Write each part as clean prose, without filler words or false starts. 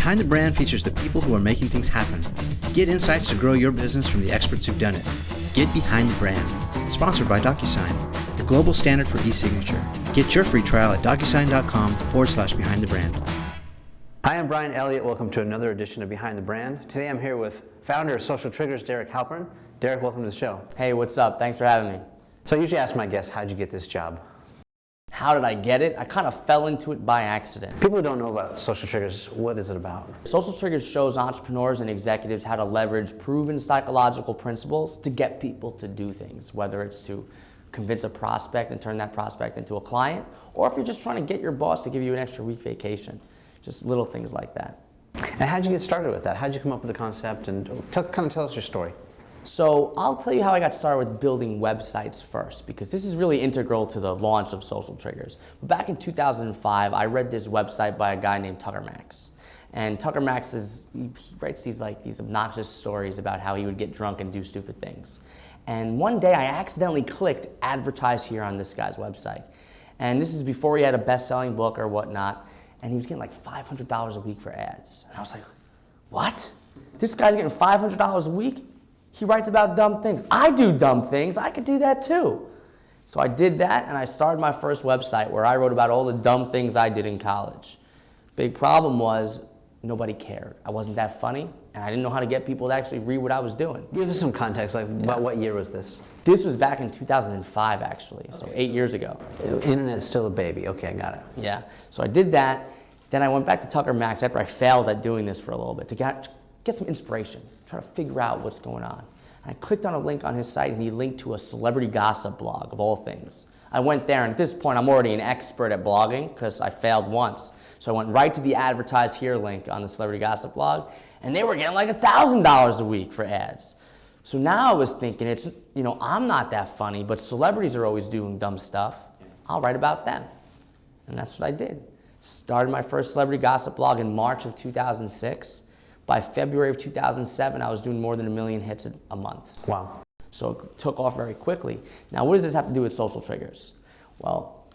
Behind the Brand features the people who are making things happen. Get insights to grow your business from the experts who've done it. Get Behind the Brand. Sponsored by DocuSign, the global standard for e-signature. Get your free trial at DocuSign.com/Behind the Brand. Hi, I'm Bryan Elliott. Welcome to another edition of Behind the Brand. Today I'm here with founder of Social Triggers, Derek Halpern. Derek, welcome to the show. Hey, what's up? Thanks for having me. So I usually ask my guests, how'd you get this job? How did I get it? I kind of fell into it by accident. People who don't know about Social Triggers, what is it about? Social Triggers shows entrepreneurs and executives how to leverage proven psychological principles to get people to do things, whether it's to convince a prospect and turn that prospect into a client, or if you're just trying to get your boss to give you an extra week vacation. Just little things like that. And how'd you get started with that? How'd you come up with the concept? And kind of tell us your story. So I'll tell you how I got started with building websites first, because this is really integral to the launch of Social Triggers. But back in 2005, I read this website by a guy named Tucker Max. And Tucker Max he writes these obnoxious stories about how he would get drunk and do stupid things. And one day I accidentally clicked advertise here on this guy's website. And this is before he had a best-selling book or whatnot. And he was getting like $500 a week for ads. And I was like, what? This guy's getting $500 a week? He writes about dumb things. I do dumb things. I could do that too. So I did that, and I started my first website where I wrote about all the dumb things I did in college. Big problem was nobody cared. I wasn't that funny, and I didn't know how to get people to actually read what I was doing. Give us some context, about what year was this? This was back in 2005, actually, so 8 years ago. Internet's still a baby. Okay, I got it. Yeah, so I did that. Then I went back to Tucker Max after I failed at doing this for a little bit to get some inspiration, try to figure out what's going on. I clicked on a link on his site, and he linked to a celebrity gossip blog, of all things. I went there, and at this point, I'm already an expert at blogging because I failed once. So I went right to the advertise here link on the celebrity gossip blog, and they were getting like $1,000 a week for ads. So now I was thinking, I'm not that funny, but celebrities are always doing dumb stuff. I'll write about them. And that's what I did. Started my first celebrity gossip blog in March of 2006. By February of 2007, I was doing more than 1 million hits a month. Wow. So it took off very quickly. Now, what does this have to do with Social Triggers? Well,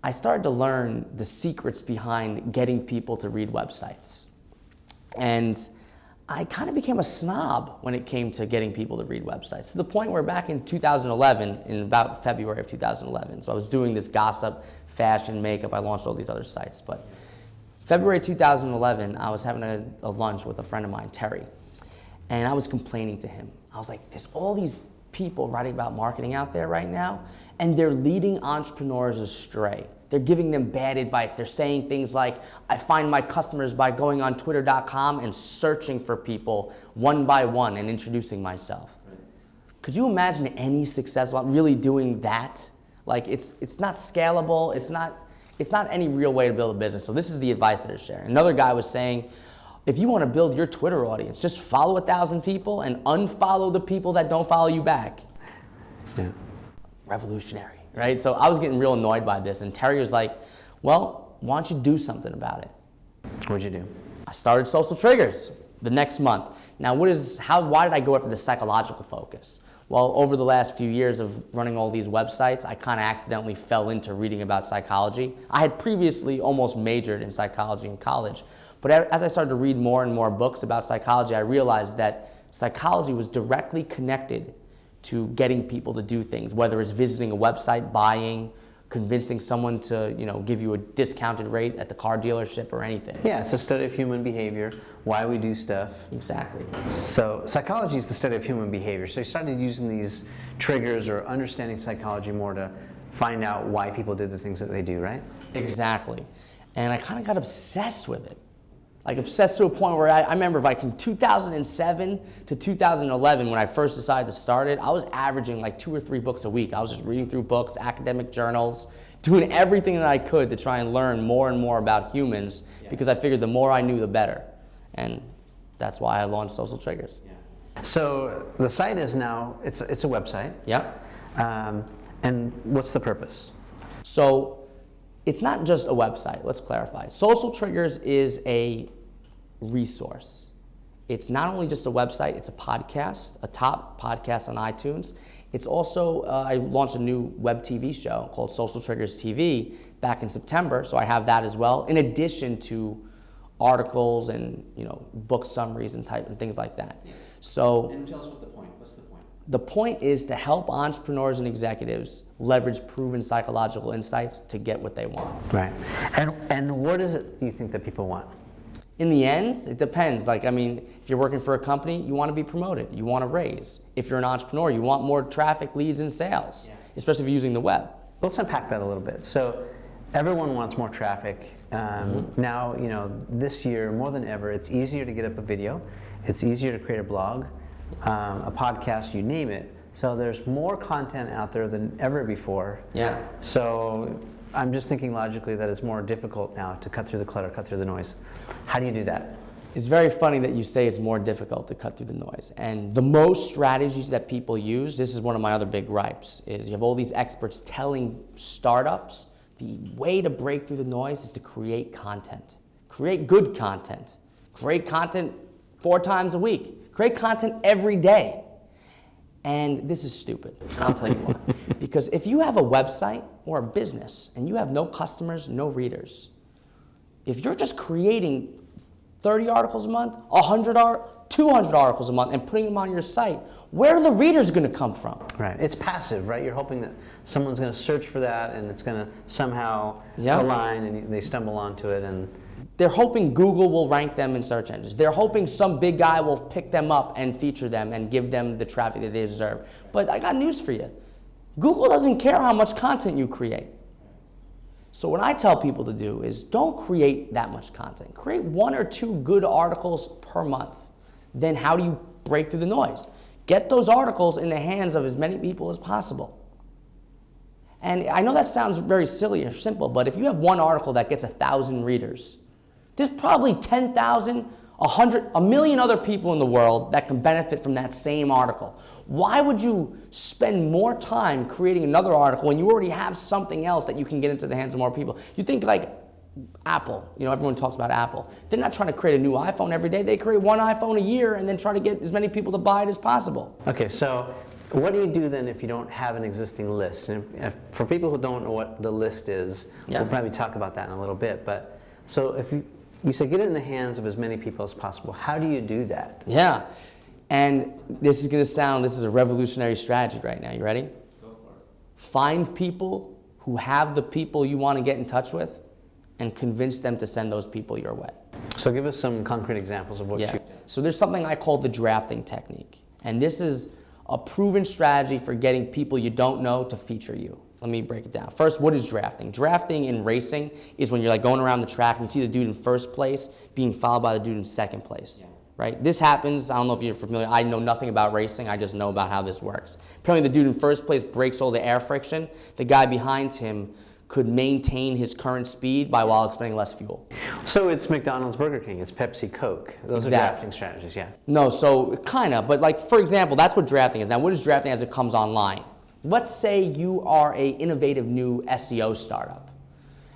I started to learn the secrets behind getting people to read websites. And I kind of became a snob when it came to getting people to read websites, to the point where back in 2011, in about February of 2011, so I was doing this gossip, fashion, makeup, I launched all these other sites, but February 2011, I was having a lunch with a friend of mine, Terry, and I was complaining to him. I was like, there's all these people writing about marketing out there right now, and they're leading entrepreneurs astray. They're giving them bad advice. They're saying things like, I find my customers by going on twitter.com and searching for people one by one and introducing myself. Right. Could you imagine any successful really doing that? Like, it's not scalable, it's not any real way to build a business. So this is the advice that they're sharing. Another guy was saying, if you want to build your Twitter audience, just follow 1,000 people and unfollow the people that don't follow you back. Yeah. Revolutionary, right? So I was getting real annoyed by this, and Terry was like, well, why don't you do something about it? What'd you do? I started Social Triggers the next month. Now, why did I go after the psychological focus? Well, over the last few years of running all these websites, I kind of accidentally fell into reading about psychology. I had previously almost majored in psychology in college, but as I started to read more and more books about psychology, I realized that psychology was directly connected to getting people to do things, whether it's visiting a website, buying, convincing someone to give you a discounted rate at the car dealership or anything. Yeah, it's a study of human behavior, why we do stuff. Exactly. So psychology is the study of human behavior. So you started using these triggers or understanding psychology more to find out why people did the things that they do, right? Exactly. And I kind of got obsessed with it. Like obsessed to a point where I remember from 2007 to 2011 when I first decided to start it, I was averaging like 2 or 3 books a week. I was just reading through books, academic journals, doing everything that I could to try and learn more and more about humans because I figured the more I knew, the better. And that's why I launched Social Triggers. Yeah. So the site is now, it's a website. Yep. And what's the purpose? So it's not just a website, let's clarify. Social Triggers is a resource. It's not only just a website, it's a podcast, a top podcast on iTunes. It's also, I launched a new web TV show called Social Triggers TV back in September, so I have that as well, in addition to articles and book summaries and things like that. Yeah. So, and tell us what's the point. The point is to help entrepreneurs and executives leverage proven psychological insights to get what they want. Right. And what is it you think that people want? In the end, it depends. If you're working for a company, you want to be promoted. You want a raise. If you're an entrepreneur, you want more traffic, leads, and sales, especially if you're using the web. Let's unpack that a little bit. So everyone wants more traffic. Now, this year, more than ever, it's easier to get up a video. It's easier to create a blog, a podcast, you name it. So there's more content out there than ever before. Yeah. So I'm just thinking logically that it's more difficult now to cut through the clutter, cut through the noise. How do you do that? It's very funny that you say it's more difficult to cut through the noise. And the most strategies that people use, this is one of my other big gripes, is you have all these experts telling startups the way to break through the noise is to create content. Create good content. Create content 4 times a week. Create content every day. And this is stupid. I'll tell you why. Because if you have a website or a business and you have no customers, no readers, if you're just creating 30 articles a month, 200 articles a month and putting them on your site, where are the readers going to come from? Right. It's passive, right? You're hoping that someone's going to search for that and it's going to somehow align and they stumble onto it. And they're hoping Google will rank them in search engines. They're hoping some big guy will pick them up and feature them and give them the traffic that they deserve. But I got news for you. Google doesn't care how much content you create. So what I tell people to do is don't create that much content. Create 1 or 2 good articles per month. Then how do you break through the noise? Get those articles in the hands of as many people as possible. And I know that sounds very silly or simple, but if you have one article that gets 1,000 readers, there's probably 10,000, 100, 1 million other people in the world that can benefit from that same article. Why would you spend more time creating another article when you already have something else that you can get into the hands of more people? You think like Apple, everyone talks about Apple. They're not trying to create a new iPhone every day. They create 1 iPhone a year and then try to get as many people to buy it as possible. Okay, so what do you do then if you don't have an existing list? And for people who don't know what the list is, we'll probably talk about that in a little bit. But so if you say get it in the hands of as many people as possible, how do you do that? Yeah, and this is a revolutionary strategy right now. You ready? Go for it. Find people who have the people you want to get in touch with and convince them to send those people your way. So give us some concrete examples of what you do. So there's something I call the drafting technique. And this is a proven strategy for getting people you don't know to feature you. Let me break it down. First, what is drafting? Drafting in racing is when you're like going around the track and you see the dude in first place being followed by the dude in second place. Right? This happens, I don't know if you're familiar, I know nothing about racing, I just know about how this works. Apparently the dude in first place breaks all the air friction. The guy behind him could maintain his current speed while expending less fuel. So it's McDonald's, Burger King, it's Pepsi, Coke. Those are drafting strategies, No, so kind of, but like for example, that's what drafting is. Now what is drafting as it comes online? Let's say you are an innovative new SEO startup.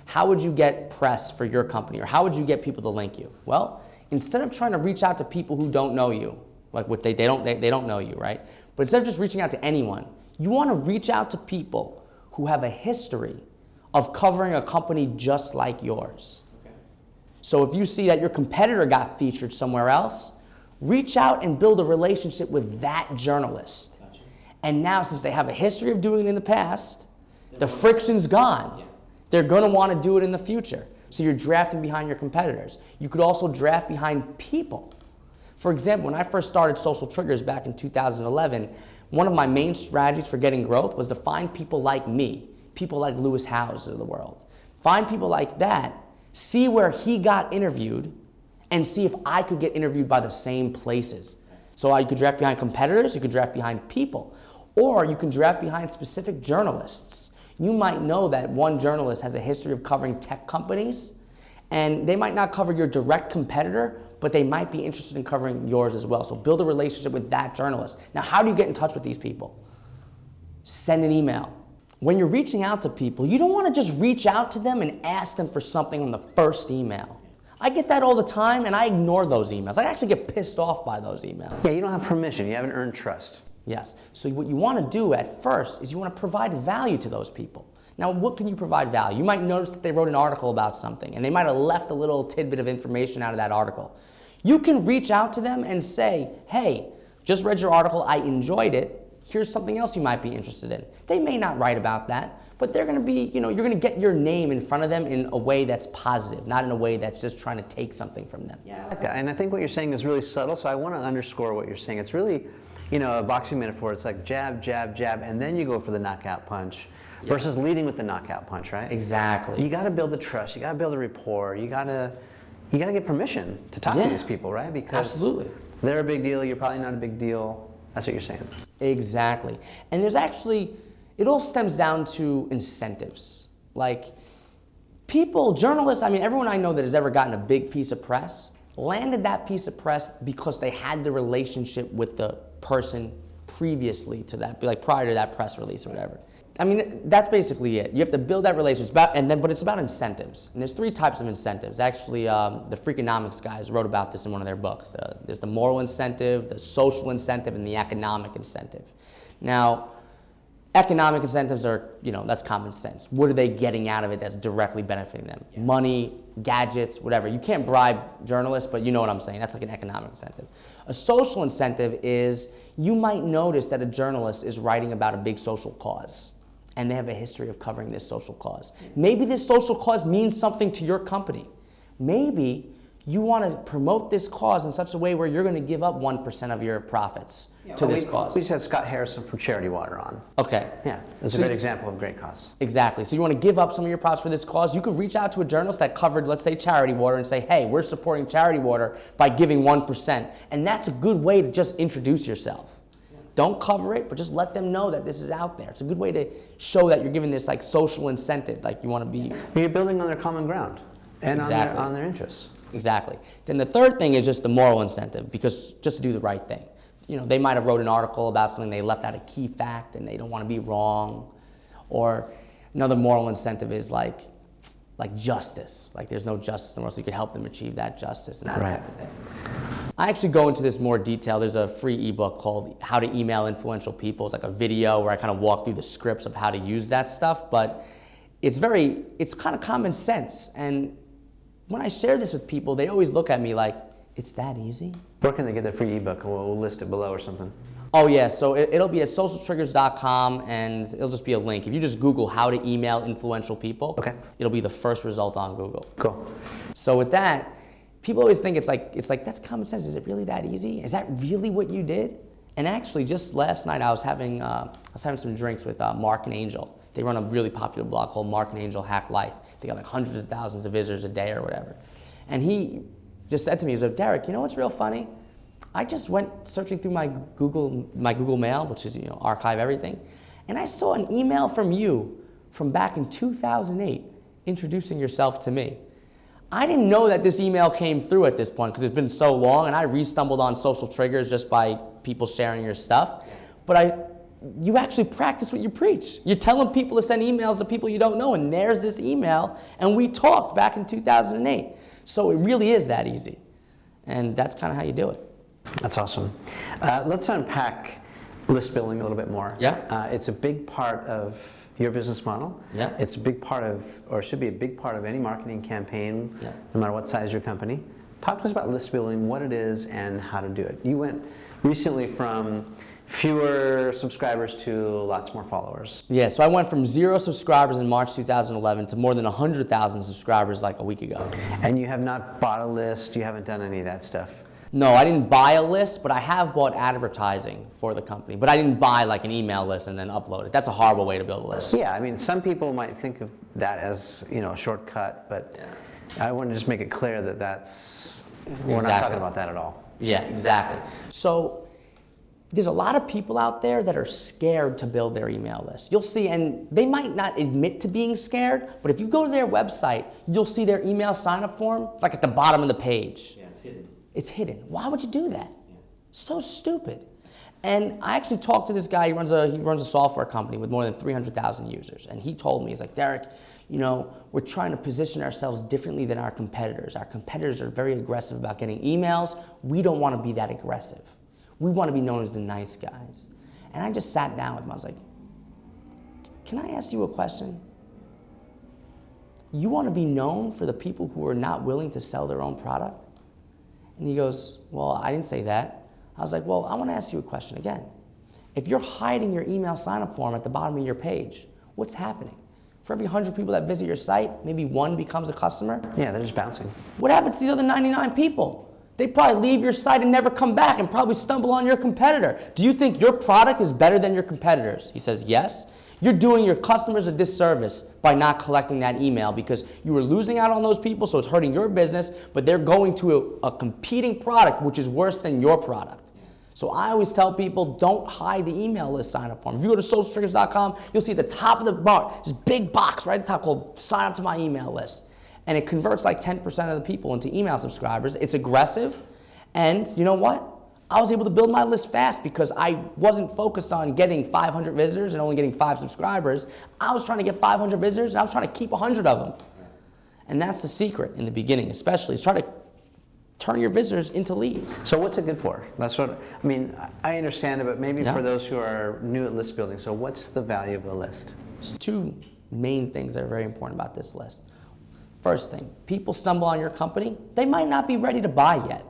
How would you get press for your company, or how would you get people to link you? Well, instead of trying to reach out to people who don't know you, like what they don't know you, right? But instead of just reaching out to anyone, you want to reach out to people who have a history of covering a company just like yours. Okay. So if you see that your competitor got featured somewhere else, reach out and build a relationship with that journalist. And now, since they have a history of doing it in the past, the friction's gone. They're going to want to do it in the future. So you're drafting behind your competitors. You could also draft behind people. For example, when I first started Social Triggers back in 2011, one of my main strategies for getting growth was to find people like me, people like Lewis Howes of the world. Find people like that, see where he got interviewed, and see if I could get interviewed by the same places. So you could draft behind competitors, you could draft behind people, or you can draft behind specific journalists. You might know that one journalist has a history of covering tech companies, and they might not cover your direct competitor, but they might be interested in covering yours as well. So build a relationship with that journalist. Now, how do you get in touch with these people? Send an email. When you're reaching out to people, you don't want to just reach out to them and ask them for something on the first email. I get that all the time, and I ignore those emails. I actually get pissed off by those emails. Yeah, you don't have permission. You haven't earned trust. Yes. So what you want to do at first is you want to provide value to those people. Now, what can you provide value? You might notice that they wrote an article about something, and they might have left a little tidbit of information out of that article. You can reach out to them and say, hey, just read your article, I enjoyed it. Here's something else you might be interested in. They may not write about that, but they're going to be, you're going to get your name in front of them in a way that's positive, not in a way that's just trying to take something from them. Yeah, I like that. And I think what you're saying is really subtle, so I want to underscore what you're saying. It's really, a boxing metaphor. It's like jab, jab, jab, and then you go for the knockout punch versus leading with the knockout punch, right? Exactly. You got to build the trust. You got to build a rapport. You got to get permission to talk to these people, right? Because absolutely. They're a big deal. You're probably not a big deal. That's what you're saying. Exactly. And there's actually, it all stems down to incentives. Like people, journalists, everyone I know that has ever gotten a big piece of press landed that piece of press because they had the relationship with the person previously to that, like prior to that press release or whatever. That's basically it. You have to build that relationship, but it's about incentives. And there's 3 types of incentives. Actually, the Freakonomics guys wrote about this in one of their books. There's the moral incentive, the social incentive, and the economic incentive. Now, economic incentives are, that's common sense. What are they getting out of it that's directly benefiting them? Yeah. Money, gadgets, whatever. You can't bribe journalists, but you know what I'm saying. That's like an economic incentive. A social incentive is you might notice that a journalist is writing about a big social cause, and they have a history of covering this social cause. Maybe this social cause means something to your company. Maybe you want to promote this cause in such a way where you're going to give up 1% of your profits to this cause. We just had Scott Harrison from Charity Water on. Okay. Yeah, that's a great example of a great cause. Exactly. So you want to give up some of your profits for this cause, you can reach out to a journalist that covered, let's say, Charity Water and say, hey, we're supporting Charity Water by giving 1%. And that's a good way to just introduce yourself. Don't cover it, but just let them know that this is out there. It's a good way to show that you're giving this like social incentive, like you want to be. You're building on their common ground and exactly. on their interests. Exactly. Then the third thing is just the moral incentive, because just to do the right thing. They might have wrote an article about something, they left out a key fact and they don't want to be wrong. Or another moral incentive is like justice. Like there's no justice in the world, so you can help them achieve that justice and that type of thing. I actually go into this more detail. There's a free ebook called How to Email Influential People. It's like a video where I kind of walk through the scripts of how to use that stuff, but it's kind of common sense. And when I share this with people, they always look at me like, it's that easy? Where can they get the free ebook? We'll list it below or something. Oh yeah, so it'll be at socialtriggers.com, and it'll just be a link. If you just Google how to email influential people, it'll be the first result on Google. Cool. So with that, people always think it's like that's common sense. Is it really that easy? Is that really what you did? And actually, just last night I was having some drinks with Mark and Angel. They run a really popular blog called Mark and Angel Hack Life. They got like hundreds of thousands of visitors a day or whatever. And he just said to me, he said, Derek, you know what's real funny? I just went searching through my Google Mail, which is, archive everything, and I saw an email from you from back in 2008 introducing yourself to me. I didn't know that this email came through at this point because it's been so long, and I re-stumbled on Social Triggers just by people sharing your stuff. But you actually practice what you preach. You're telling people to send emails to people you don't know, and there's this email, and we talked back in 2008. So it really is that easy, and that's kind of how you do it. That's awesome. Let's unpack list building a little bit more. Yeah. It's a big part of your business model. Yeah. It's a big part of, or should be a big part of any marketing campaign, no matter what size your company. Talk to us about list building, what it is, and how to do it. You went recently from fewer subscribers to lots more followers. Yeah, so I went from 0 subscribers in March 2011 to more than 100,000 subscribers like a week ago. And you have not bought a list, you haven't done any of that stuff? No, I didn't buy a list, but I have bought advertising for the company. But I didn't buy like an email list and then upload it. That's a horrible way to build a list. Yeah, some people might think of that as, a shortcut, but I want to just make it clear that we're not talking about that at all. Yeah, exactly. So there's a lot of people out there that are scared to build their email list. You'll see, and they might not admit to being scared, but if you go to their website, you'll see their email sign-up form like at the bottom of the page. Yeah, it's hidden. It's hidden. Why would you do that? Yeah. So stupid. And I actually talked to this guy. He runs a software company with more than 300,000 users, and he told me, he's like, Derek, we're trying to position ourselves differently than our competitors. Our competitors are very aggressive about getting emails. We don't want to be that aggressive. We want to be known as the nice guys. And I just sat down with him. I was like, can I ask you a question? you want to be known for the people who are not willing to sell their own product? And he goes, well, I didn't say that. I was like, well, I want to ask you a question again. If you're hiding your email sign-up form at the bottom of your page, what's happening? For every 100 people that visit your site, maybe one becomes a customer? Yeah, they're just bouncing. What happened to the other 99 people? They probably leave your site and never come back and probably stumble on your competitor. Do you think your product is better than your competitors? He says, yes. You're doing your customers a disservice by not collecting that email because you were losing out on those people, so it's hurting your business, but they're going to a competing product which is worse than your product. So I always tell people, don't hide the email list sign up form. If you go to socialtriggers.com, you'll see at the top of the bar, this big box right at the top called sign up to my email list. And it converts like 10% of the people into email subscribers. It's aggressive, and you know what? I was able to build my list fast because I wasn't focused on getting 500 visitors and only getting 5 subscribers. I was trying to get 500 visitors, and I was trying to keep 100 of them. And that's the secret in the beginning, especially, is try to turn your visitors into leads. So what's it good for? That's what, I mean, I understand it, but maybe Yeah. for those who are new at list building, so what's the value of the list? There's 2 main things that are very important about this list. First thing, people stumble on your company, they might not be ready to buy yet.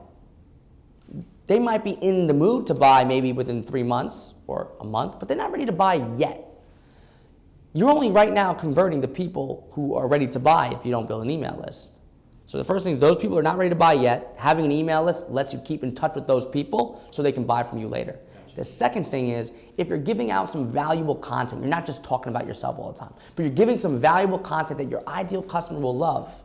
They might be in the mood to buy maybe within 3 months or a month, but they're not ready to buy yet. You're only right now converting the people who are ready to buy if you don't build an email list. So the first thing is those people are not ready to buy yet. Having an email list lets you keep in touch with those people so they can buy from you later. The second thing is, if you're giving out some valuable content, you're not just talking about yourself all the time, but you're giving some valuable content that your ideal customer will love.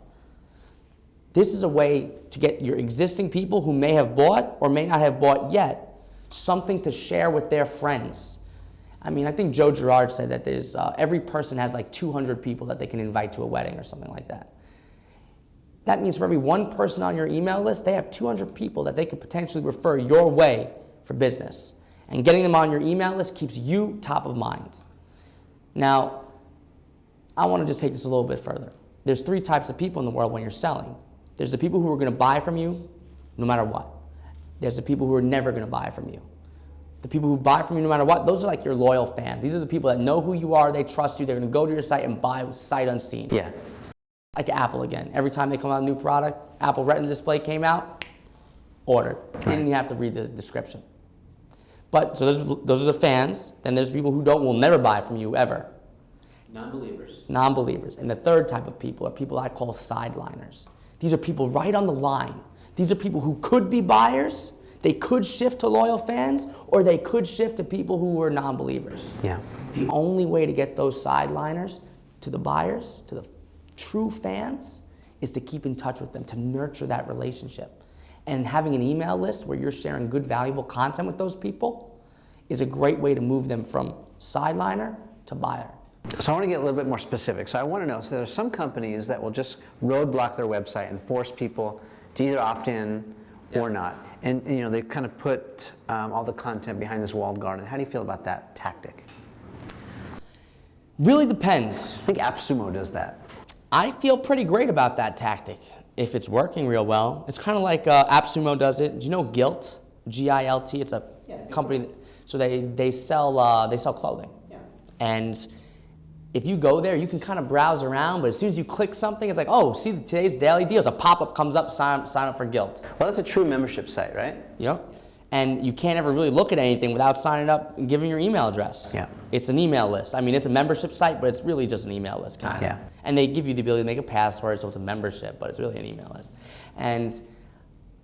This is a way to get your existing people who may have bought or may not have bought yet something to share with their friends. I mean, I think Joe Girard said that there's every person has like 200 people that they can invite to a wedding or something like that. That means for every one person on your email list, they have 200 people that they could potentially refer your way for business. And getting them on your email list keeps you top of mind. Now, I want to just take this a little bit further. There's 3 types of people in the world when you're selling. There's the people who are going to buy from you no matter what. There's the people who are never going to buy from you. The people who buy from you no matter what, those are like your loyal fans. These are the people that know who you are, they trust you, they're going to go to your site and buy sight unseen. Yeah. Like Apple again. Every time they come out with a new product, Apple Retina display came out, ordered. Didn't even have to read the description. But so those are the fans. Then there's people who will never buy from you ever. Non-believers. Non-believers. And the third type of people are people I call sideliners. These are people right on the line. These are people who could be buyers, they could shift to loyal fans, or they could shift to people who are non-believers. Yeah. The only way to get those sideliners to the buyers, to the true fans, is to keep in touch with them, to nurture that relationship. And having an email list where you're sharing good, valuable content with those people is a great way to move them from sideliner to buyer. So I want to get a little bit more specific. So I want to know, so there are some companies that will just roadblock their website and force people to either opt in or not. And you know, they kind of put all the content behind this walled garden. How do you feel about that tactic? Really depends. I think AppSumo does that. I feel pretty great about that tactic if it's working real well. It's kind of like AppSumo does it. Do you know Gilt? G-I-L-T. It's a company. So they sell clothing. Yeah. And if you go there, you can kind of browse around, but as soon as you click something, it's like, oh, see today's daily deals. A pop-up comes up, sign up for Gilt. Well, that's a true membership site, right? Yep. And you can't ever really look at anything without signing up and giving your email address. Yeah. It's an email list. I mean, it's a membership site, but it's really just an email list kind of. Yeah. And they give you the ability to make a password, so it's a membership, but it's really an email list. And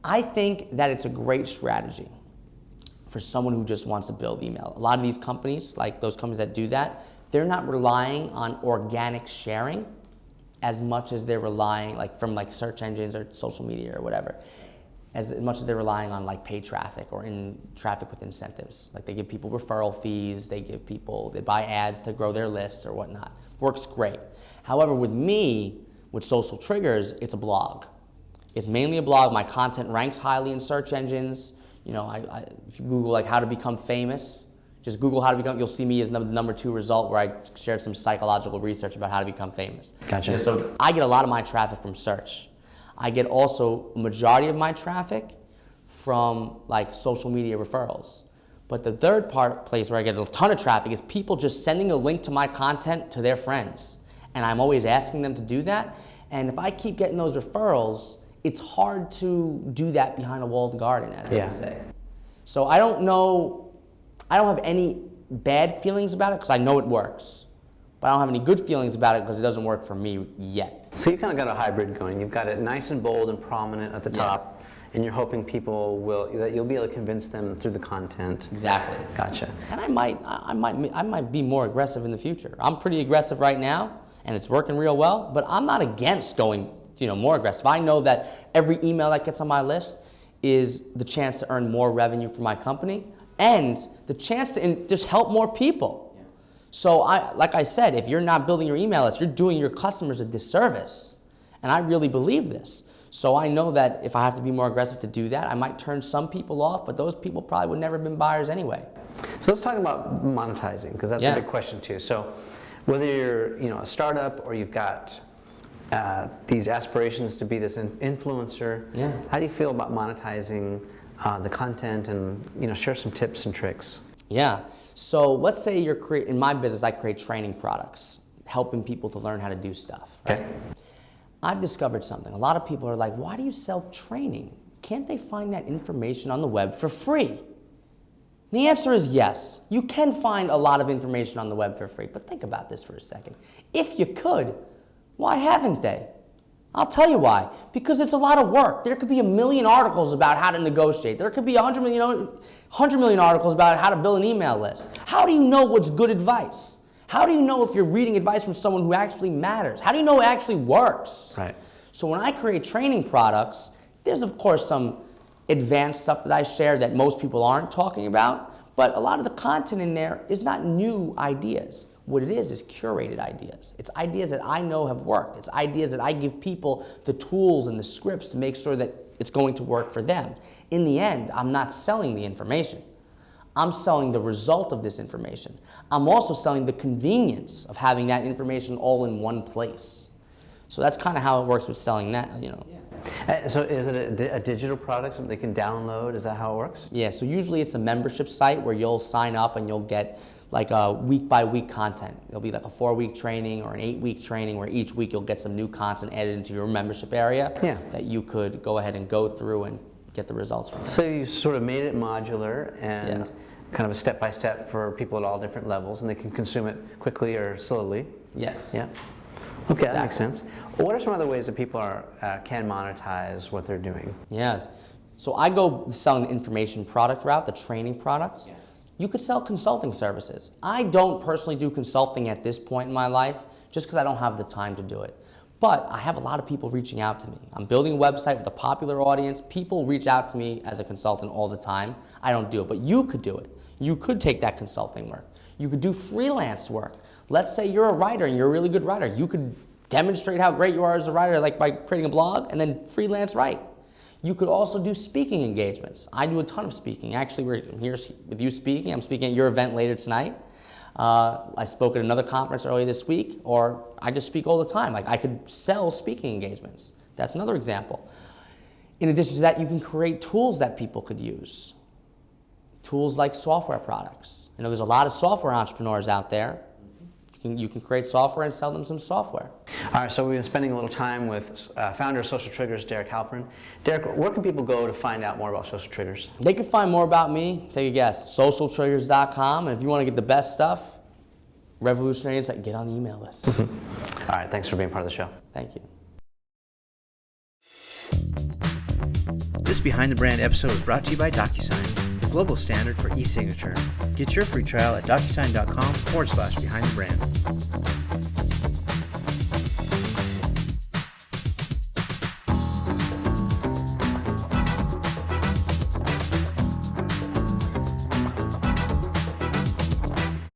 I think that it's a great strategy for someone who just wants to build email. A lot of these companies, like those companies that do that, they're not relying on organic sharing as much as they're relying from search engines or social media or whatever, as much as they're relying on like paid traffic or in traffic with incentives. Like they give people referral fees, they buy ads to grow their lists or whatnot. Works great. However, with me, with Social Triggers, it's a blog. It's mainly a blog. My content ranks highly in search engines. You know, if you Google like how to become famous, just Google how to become, you'll see me as the number 2 result where I shared some psychological research about how to become famous. Gotcha. And so I get a lot of my traffic from search. I get also a majority of my traffic from like social media referrals. But the third place where I get a ton of traffic is people just sending a link to my content to their friends. And I'm always asking them to do that. And if I keep getting those referrals, it's hard to do that behind a walled garden, as they say. So I don't know, I don't have any bad feelings about it because I know it works. But I don't have any good feelings about it because it doesn't work for me yet. So you kind of got a hybrid going. You've got it nice and bold and prominent at the top, and you're hoping that you'll be able to convince them through the content. Exactly. Gotcha. And I might be more aggressive in the future. I'm pretty aggressive right now, and it's working real well. But I'm not against going, more aggressive. I know that every email that gets on my list is the chance to earn more revenue for my company and the chance to just help more people. So like I said, if you're not building your email list, you're doing your customers a disservice. And I really believe this. So I know that if I have to be more aggressive to do that, I might turn some people off, but those people probably would never have been buyers anyway. So let's talk about monetizing, because that's a big question too. So whether you're a startup or you've got these aspirations to be this influencer, how do you feel about monetizing the content and share some tips and tricks? Yeah. So let's say in my business, I create training products, helping people to learn how to do stuff. Right? Okay. I've discovered something. A lot of people are like, why do you sell training? Can't they find that information on the web for free? The answer is yes. You can find a lot of information on the web for free, but think about this for a second. If you could, why haven't they? I'll tell you why. Because it's a lot of work. There could be 1 million articles about how to negotiate. There could be 100 million articles about how to build an email list. How do you know what's good advice? How do you know if you're reading advice from someone who actually matters? How do you know it actually works? Right. So when I create training products, there's of course some advanced stuff that I share that most people aren't talking about, but a lot of the content in there is not new ideas. What it is curated ideas. It's ideas that I know have worked. It's ideas that I give people the tools and the scripts to make sure that it's going to work for them. In the end, I'm not selling the information. I'm selling the result of this information. I'm also selling the convenience of having that information all in one place. So that's kind of how it works with selling that, So is it a digital product, something they can download? Is that how it works? Yeah, so usually it's a membership site where you'll sign up and you'll get like a week-by-week content. It'll be like a 4-week training or an 8-week training where each week you'll get some new content added into your membership area that you could go ahead and go through and get the results from. So you sort of made it modular and kind of a step-by-step for people at all different levels, and they can consume it quickly or slowly. Yes. Yeah. Okay, that makes sense. What are some other ways that people can monetize what they're doing? Yes. So I go selling the information product route, the training products. You could sell consulting services. I don't personally do consulting at this point in my life just because I don't have the time to do it. But I have a lot of people reaching out to me. I'm building a website with a popular audience. People reach out to me as a consultant all the time. I don't do it, but you could do it. You could take that consulting work. You could do freelance work. Let's say you're a writer and you're a really good writer. You could demonstrate how great you are as a writer, like by creating a blog and then freelance write. You could also do speaking engagements. I do a ton of speaking. Actually, we're here with you speaking. I'm speaking at your event later tonight. I spoke at another conference earlier this week, or I just speak all the time. Like I could sell speaking engagements. That's another example. In addition to that, you can create tools that people could use. Tools like software products. There's a lot of software entrepreneurs out there. You can create software and sell them some software. All right, so we've been spending a little time with founder of Social Triggers, Derek Halpern. Derek, where can people go to find out more about Social Triggers? They can find more about me, take a guess, socialtriggers.com. And if you want to get the best stuff, revolutionary insight, get on the email list. All right, thanks for being part of the show. Thank you. This Behind the Brand episode is brought to you by DocuSign, the global standard for e-signature. Get your free trial at DocuSign.com/behindthebrand.